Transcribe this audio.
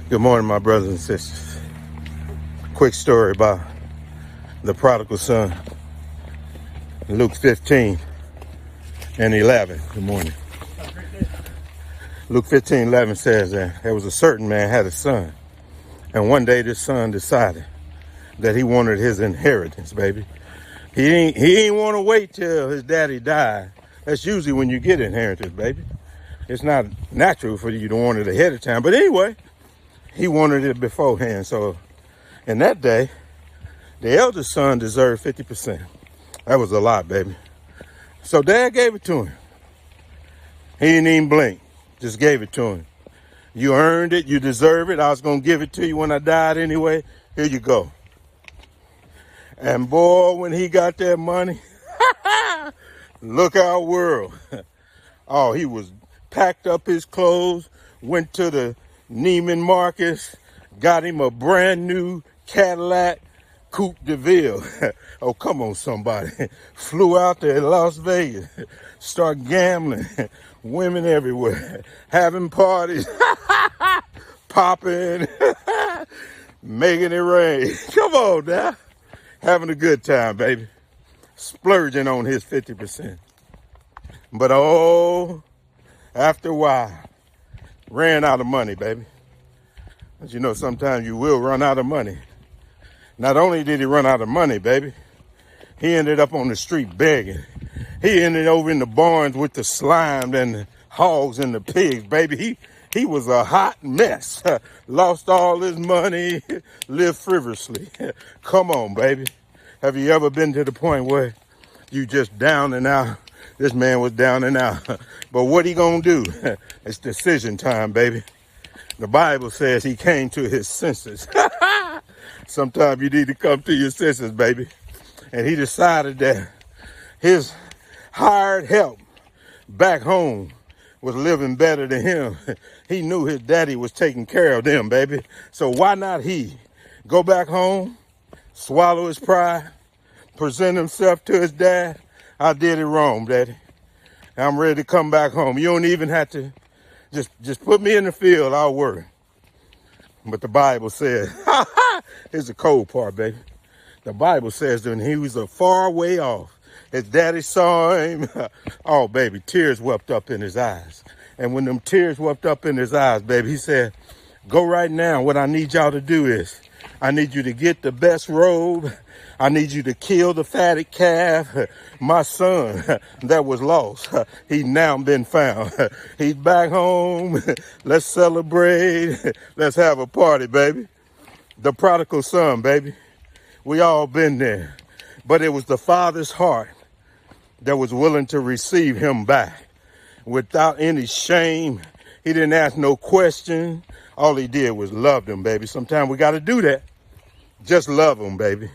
Good morning, my brothers and sisters. Quick story about the prodigal son. Luke 15 and 11. Good morning. Luke 15:11 says that there was a certain man had a son. And one day this son decided that he wanted his inheritance, baby. He ain't want to wait till his daddy died. That's usually when you get inheritance, baby. It's not natural for you to want it ahead of time. But anyway, he wanted it beforehand. So in that day, the eldest son deserved 50%. That was a lot, baby. So dad gave it to him. He didn't even blink. Just gave it to him. You earned it. You deserve it. I was going to give it to you when I died anyway. Here you go. And boy, when he got that money, look our world. Oh, he was packed up his clothes, went to the Neiman Marcus, got him a brand new Cadillac Coupe de Ville. Oh, come on, somebody. Flew out to Las Vegas, start gambling, women everywhere, having parties, popping, making it rain. Come on now. Having a good time, baby. Splurging on his 50%. But oh, after a while, ran out of money, baby. But you know, sometimes you will run out of money. Not only did he run out of money, baby, he ended up on the street begging. He ended over in the barns with the slime and the hogs and the pigs, baby. He was a hot mess. Lost all his money, lived frivolously. Come on, baby. Have you ever been to the point where you just down and out? This man was down and out. But what he gonna do? It's decision time, baby. The Bible says he came to his senses. Sometimes you need to come to your senses, baby. And he decided that his hired help back home was living better than him. He knew his daddy was taking care of them, baby. So why not he go back home, swallow his pride, present himself to his dad? I did it wrong, daddy. I'm ready to come back home. You don't even have to just put me in the field. I'll work. But the Bible says, here's the cold part, baby. The Bible says that when he was a far way off, his daddy saw him. Oh, baby, tears wept up in his eyes. And when them tears wept up in his eyes, baby, he said, go right now. What I need y'all to do is I need you to get the best robe. I need you to kill the fatted calf. My son that was lost, he now been found. He's back home. Let's celebrate. Let's have a party, baby. The prodigal son, baby. We all been there. But it was the father's heart that was willing to receive him back without any shame. He didn't ask no question. All he did was love them, baby. Sometimes we got to do that. Just love them, baby.